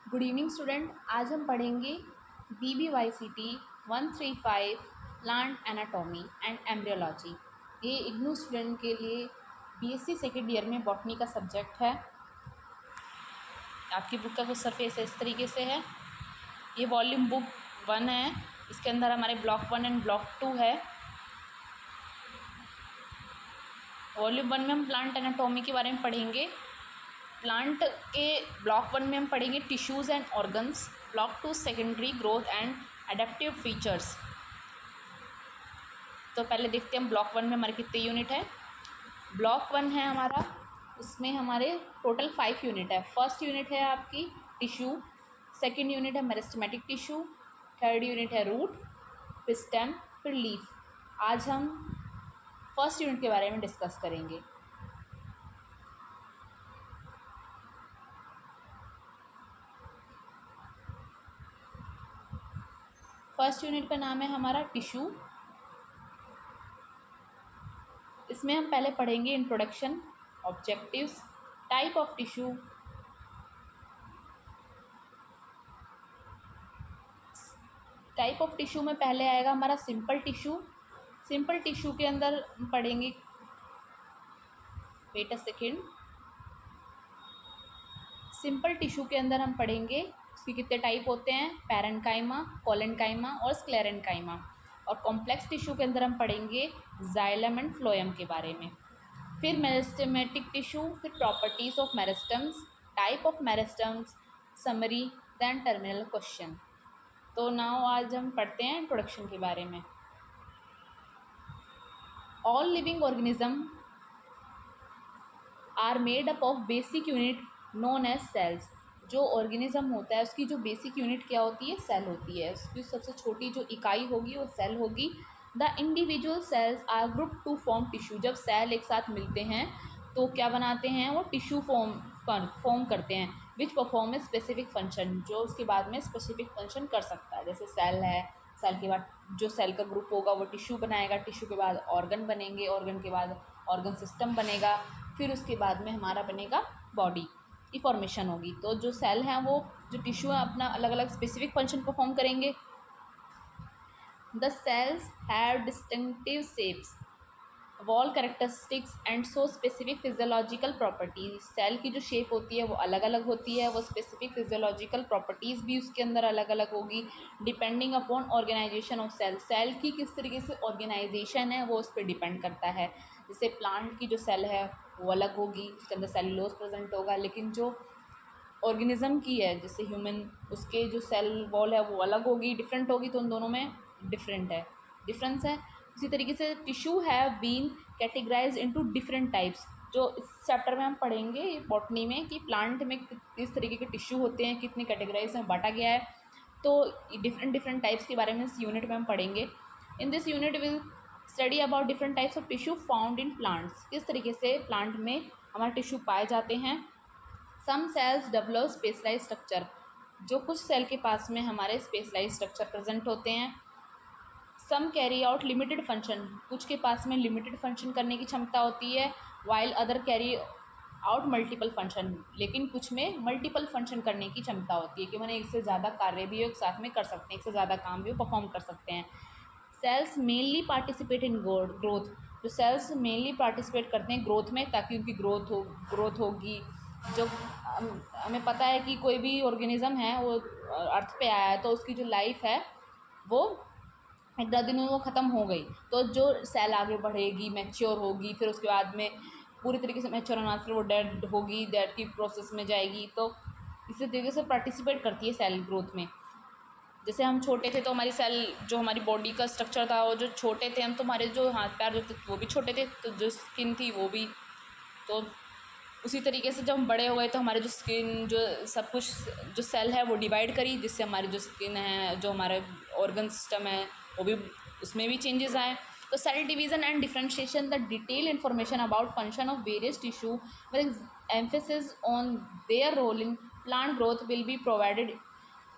Good evening student. आज हम पढ़ेंगे BBYCT 135 plant anatomy and embryology. ये इग्नू स्टूडेंट के लिए BSc सेकेंड ईयर में बॉटनी का सब्जेक्ट है। आपकी बुक का कुछ सरफेस इस तरीके से है। ये वॉल्यूम बुक 1 है। इसके अंदर हमारे ब्लॉक 1 एंड ब्लॉक 2 है। वॉल्यूम 1 में हम प्लांट एनाटॉमी के बारे में पढ़ेंगे। प्लांट के ब्लॉक 1 में हम पढ़ेंगे tissues and organs, block 2 secondary growth and adaptive features. तो पहले देखते हैं हम ब्लॉक 1 में हमारे कितने यूनिट है। ब्लॉक 1 है हमारा, उसमें हमारे टोटल 5 यूनिट है। फर्स्ट यूनिट है आपकी टिश्यू, सेकेंड यूनिट है मेरिस्टेमेटिक टिश्यू, थर्ड यूनिट है रूट, फिर स्टेम, फिर लीफ। आज हम फर्स्ट यूनिट के बारे में डिस्कस करेंगे। फर्स्ट यूनिट का नाम है हमारा टिश्यू। इसमें हम पहले पढ़ेंगे introduction, objectives, type of tissue, type of tissue में पहले आएगा हमारा सिंपल टिश्यू। सिंपल टिश्यू के अंदर हम पढ़ेंगे, wait a second, simple tissue के अंदर हम पढ़ेंगे उसके कितने टाइप होते हैं, पैरेन्काइमा, कोलेन्काइमा और स्क्लेरेन्काइमा। और कॉम्प्लेक्स टिश्यू के अंदर हम पढ़ेंगे जाइलम एंड फ्लोएम के बारे में। फिर मेरिस्टेमेटिक टिश्यू, फिर properties of meristems, type of meristems, summary, then terminal question. तो नाउ आज हम पढ़ते हैं इंट्रोडक्शन के बारे में। All living organism are made up of basic unit known as cells. जो ऑर्गेनिज्म होता है उसकी जो बेसिक यूनिट क्या होती है, सेल होती है। उसकी सबसे छोटी जो इकाई होगी वो सेल होगी। The individual cells are group to form tissue. जब सेल एक साथ मिलते हैं तो क्या बनाते हैं, वो टिश्यू फॉर्म करते हैं। Which perform a specific function, जो उसके बाद में स्पेसिफिक फंक्शन कर सकता है। जैसे सेल है, सेल के बाद जो सेल का ग्रुप होगा वो टिश्यू बनाएगा, टिश्यू के बाद ऑर्गन बनेंगे, ऑर्गन के बाद ऑर्गन सिस्टम बनेगा, फिर उसके बाद में हमारा बनेगा बॉडी की फॉर्मेशन होगी। तो जो सेल हैं वो जो टिश्यू है अपना अलग अलग स्पेसिफिक फंक्शन परफॉर्म करेंगे। The cells have distinctive shapes, wall characteristics and so specific physiological properties. Cell की जो शेप होती है वो अलग अलग होती है, वो स्पेसिफिक फिजियोलॉजिकल प्रॉपर्टीज़ भी उसके अंदर अलग अलग होगी, depending upon organisation of cell. Cell की किस तरीके से ऑर्गेनाइजेशन है वो उस पर डिपेंड करता है। जैसे प्लांट की जो सेल है वो अलग होगी, उसके अंदर सेलुलोज प्रेजेंट होगा, लेकिन जो ऑर्गेनिज्म की है जैसे ह्यूमन, उसके जो सेल वॉल है वो अलग होगी, डिफरेंट होगी। तो उन दोनों में डिफरेंस है। इसी तरीके से tissue have been categorise into different types. जो इस चैप्टर में हम पढ़ेंगे बॉटनी में कि प्लांट में किस तरीके के टिश्यू होते हैं, कितने कैटेगराइज में बांटा गया है। तो डिफरेंट टाइप्स के बारे में इस यूनिट में हम पढ़ेंगे। इन this unit will study about different types of tissue found in plants. किस तरीके से प्लांट में हमारे टिश्यू पाए जाते हैं। सम सेल्स डेवलप स्पेशलाइज स्ट्रक्चर, जो कुछ सेल के पास में हमारे स्पेशलाइज स्ट्रक्चर प्रेजेंट होते हैं। सम कैरी आउट लिमिटेड फंक्शन, कुछ के पास में लिमिटेड फंक्शन करने की क्षमता होती है, while other carry out multiple function, लेकिन कुछ में मल्टीपल फंक्शन करने की क्षमता होती है कि मैंने एक से ज़्यादा कार्य भी एक साथ में कर सकते हैं, एक से ज़्यादा काम भी परफॉर्म कर सकते हैं। Cells mainly participate in growth, जो सेल्स मेनली पार्टिसिपेट करते हैं ग्रोथ में, ताकि उनकी ग्रोथ होगी। जो हमें पता है कि कोई भी ऑर्गेनिज्म है वो अर्थ पे आया है तो उसकी जो लाइफ है वो एक दो दिन में वो ख़त्म हो गई, तो जो सेल आगे बढ़ेगी, मैच्योर होगी, फिर उसके बाद में पूरी तरीके से मैच्योर होना, फिर वो डेड होगी, डेड की प्रोसेस में जाएगी। तो इसी तरीके से पार्टिसिपेट करती है सेल ग्रोथ में। जैसे हम छोटे थे तो हमारी सेल, जो हमारी बॉडी का स्ट्रक्चर था वो जो छोटे थे हम, तो हमारे जो हाथ पैर जो थे वो भी छोटे थे, तो जो स्किन थी वो भी। तो उसी तरीके से जब हम बड़े हो गए तो हमारे जो स्किन, जो सब कुछ, जो सेल है वो डिवाइड करी, जिससे हमारी जो स्किन है, जो हमारा ऑर्गन सिस्टम है वो भी, उसमें भी चेंजेस आए। तो cell division and differentiation, the detail information about function of various tissue with emphasis on their role in plant growth will be provided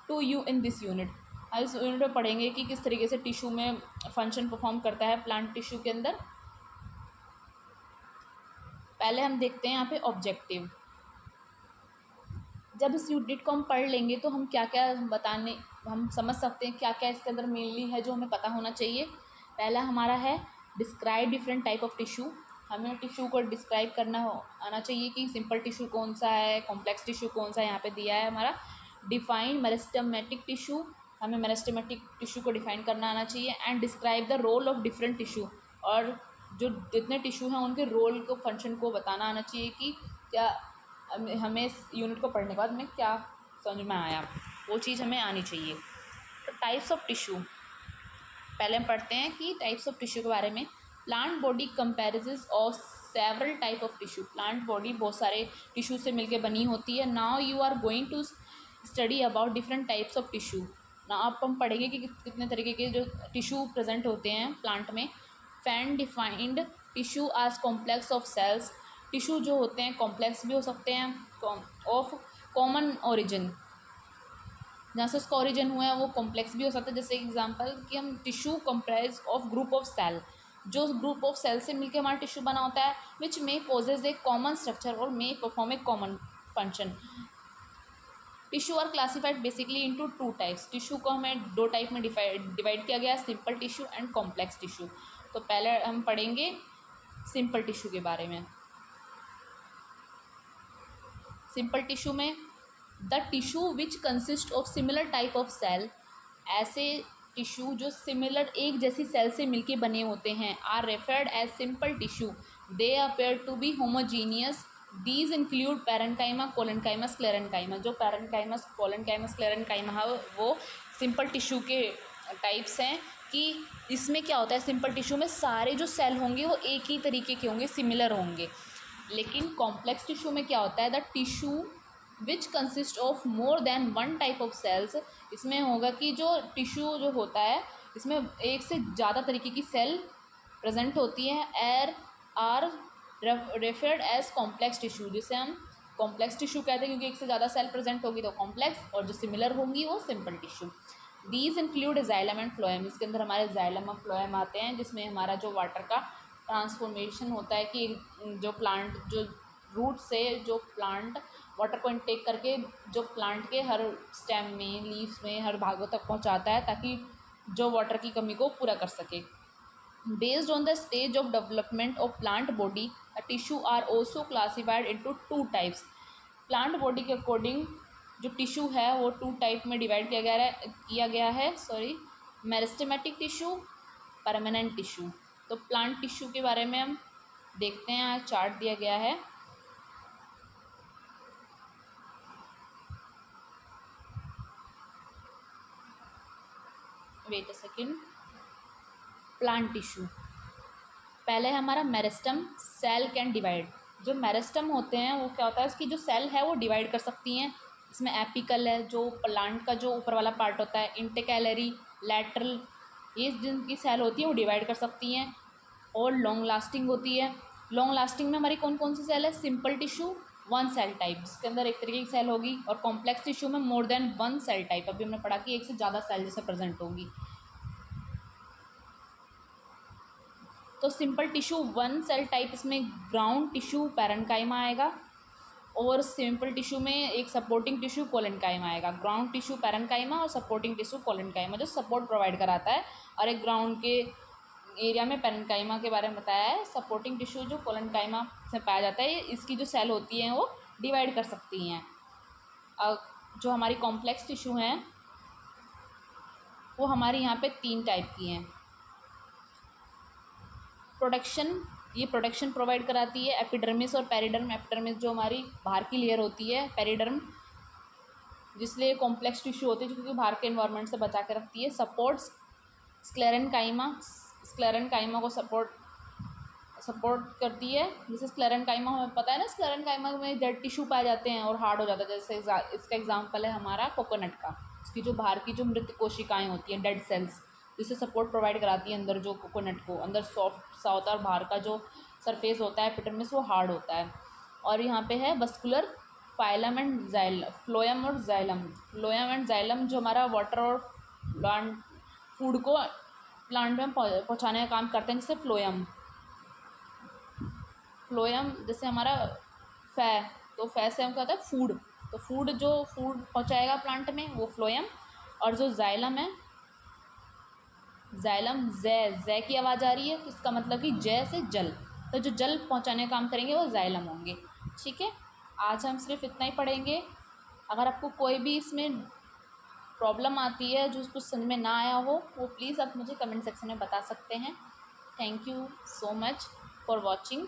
to you in this unit. इस unit में पढ़ेंगे कि किस तरीके से टिश्यू में फंक्शन परफॉर्म करता है प्लांट टिश्यू के अंदर। पहले हम देखते हैं यहाँ पे ऑब्जेक्टिव। जब इस यूनिट को हम पढ़ लेंगे तो हम समझ सकते हैं क्या क्या इसके अंदर मेनली है जो हमें पता होना चाहिए। पहला हमारा है describe different type of tissue. हमें टिश्यू को डिस्क्राइब आना चाहिए कि सिंपल टिश्यू कौन सा है, कॉम्प्लेक्स टिश्यू कौन सा है, यहाँ पे दिया है हमारा। डिफाइन मेरिस्टेमेटिक टिश्यू, हमें मेरिस्टेमेटिक टिश्यू को डिफाइन करना आना चाहिए। And describe the role of different tissue, और जो जितने टिश्यू हैं उनके रोल को, फंक्शन को बताना आना चाहिए कि क्या हमें इस यूनिट को पढ़ने के बाद हमें क्या समझ में आया, वो चीज़ हमें आनी चाहिए। तो टाइप्स ऑफ टिश्यू पहले हम पढ़ते हैं कि टाइप्स ऑफ टिश्यू के बारे में। Plant body comprises of several type of tissue, plant body बहुत सारे टिश्यू से मिलकर बनी होती है। Now you are going to study about different types of tissue. ना अब हम पढ़ेंगे कि कितने तरीके के जो टिश्यू प्रेजेंट होते हैं प्लांट में। Fan defined tissue as complex of cells, tissue जो होते हैं कॉम्प्लेक्स भी हो सकते हैं ऑफ कॉमन ओरिजिन, जहाँ से उसका ओरिजिन हुआ है वो कॉम्प्लेक्स भी हो सकता है। जैसे एग्जांपल कि हम tissue comprise of group of cell, जो ग्रुप ऑफ सेल से मिलकर हमारा टिश्यू बना होता है, which may possess a common structure और may perform a common function. Tissue are classified basically into two types, tissue को हमें दो टाइप में डिवाइड किया गया है, simple tissue and complex tissue. तो पहले हम पढ़ेंगे सिंपल टिश्यू के बारे में। सिंपल टिश्यू में the tissue which consist of similar type of cell, ऐसे टिश्यू जो सिमिलर एक जैसी सेल से मिलके बने होते हैं, are referred as simple tissue. They appear to be homogeneous. These include parenchyma, collenchyma, sclerenchyma. जो पैरेन्काइमा, कोलेनकाइमा, स्क्लेरेन्काइमा है वो सिंपल टिश्यू के टाइप्स हैं। कि इसमें क्या होता है, सिंपल टिश्यू में सारे जो सेल होंगे वो एक ही तरीके के होंगे, सिमिलर होंगे। लेकिन कॉम्प्लेक्स टिश्यू में क्या होता है, the tissue which consist of more than one type of cells, इसमें होगा कि जो टिश्यू जो होता है इसमें एक से ज़्यादा तरीके की सेल प्रेजेंट होती है। Are referred as complex tissue, जिसे हम कॉम्प्लेक्स टिश्यू कहते हैं क्योंकि एक से ज़्यादा सेल प्रेजेंट होगी तो कॉम्प्लेक्स, और जो सिमिलर होंगी वो simple tissue. These include xylem and phloem, इसके अंदर हमारे जाइलम और फ्लोएम आते हैं, जिसमें हमारा जो वाटर का ट्रांसफॉर्मेशन होता है कि जो प्लांट, जो रूट से जो प्लांट वाटर को इनटेक करके जो प्लांट के हर स्टेम में, लीव्स में, हर भागों तक पहुंचाता है ताकि जो वाटर की कमी को पूरा कर सके। Based on the stage of development of plant body, tissue are also classified into two types. Plant body के अकॉर्डिंग जो टिश्यू है वो टू टाइप में डिवाइड किया गया है मेरिस्टेमेटिक टिश्यू, परमानेंट टिश्यू। तो प्लांट टिश्यू के बारे में हम देखते हैं, चार्ट दिया गया है। Wait a second. Plant tissue पहले हमारा मेरिस्टम, सेल कैन डिवाइड। जो मेरिस्टम होते हैं वो क्या होता है, इसकी जो सेल है वो डिवाइड कर सकती हैं। इसमें एपिकल है जो प्लांट का जो ऊपर वाला पार्ट होता है, इंटेकैलरी, लैटरल, ये जिनकी सेल होती है वो डिवाइड कर सकती हैं। और लॉन्ग लास्टिंग होती है। लॉन्ग लास्टिंग में हमारी कौन कौन सी सेल है, simple tissue one cell type, जिसके अंदर एक तरीके की सेल होगी, और कॉम्प्लेक्स टिश्यू में more than one cell type, अभी हमने पढ़ा कि एक से ज़्यादा सेल जैसे प्रेजेंट होगी। तो simple tissue one cell type, इसमें ग्राउंड टिश्यू पैरेन्काइमा आएगा, और सिंपल टिश्यू में एक सपोर्टिंग टिश्यू कोलेनकाइमा आएगा। ग्राउंड टिश्यू पैरेन्काइमा और सपोर्टिंग टिश्यू कोलेनकाइमा जो सपोर्ट प्रोवाइड कराता है, और एक ग्राउंड के एरिया में पैरेन्काइमा के बारे में बताया है। सपोर्टिंग टिश्यू जो कोलेनकाइमा से पाया जाता है, इसकी जो सेल होती हैं वो डिवाइड कर सकती हैं। जो हमारी कॉम्प्लेक्स टिश्यू हैं वो हमारी यहाँ पे तीन टाइप की हैं। प्रोडक्शन, ये प्रोडक्शन प्रोवाइड कराती है, एपिडर्मिस और पेरिडर्म। एपिडर्मिस जो हमारी बाहर की लेयर होती है, पेरिडर्म जिसलिए कॉम्प्लेक्स टिश्यू होती है क्योंकि बाहर के एनवायरनमेंट से बचा के रखती है। सपोर्ट्स स्क्लेरेन्काइमा, स्क्लेरेन्काइमा को सपोर्ट करती है। जैसे स्क्लेरेन्काइमा हमें पता है ना, स्क्लेरेन्काइमा में डेड टिश्यू पाए जाते हैं और हार्ड हो जाता है। जैसे इसका एग्जांपल है हमारा कोकोनट का, उसकी जो बाहर की जो मृत कोशिकाएं होती हैं, डेड सेल्स, जिससे सपोर्ट प्रोवाइड कराती है अंदर जो कोकोनट को, अंदर सॉफ्ट सा होता है और बाहर का जो सरफेस होता है एपिडर्मिस वो हार्ड होता है। और यहाँ पे है vascular phylum and xylem, phloem और जाइलम। फ्लोएम एंड जाइलम जो हमारा वाटर और प्लांट फूड को प्लांट में पहुँचाने का काम करते हैं। जैसे फ्लोएम जैसे हमारा फै, तो फै से हम क्या होता है फूड, तो फूड पहुंचाएगा प्लांट में वो फ्लोएम, और जो जाइलम है, जाइलम जय की आवाज़ आ रही है तो इसका मतलब कि जय से जल, तो जो जल पहुंचाने का काम करेंगे वो जाइलम होंगे। ठीक है, आज हम सिर्फ इतना ही पढ़ेंगे। अगर आपको कोई भी इसमें प्रॉब्लम आती है जो कुछ समझ में ना आया हो, वो प्लीज़ आप मुझे कमेंट सेक्शन में बता सकते हैं। Thank you so much for watching.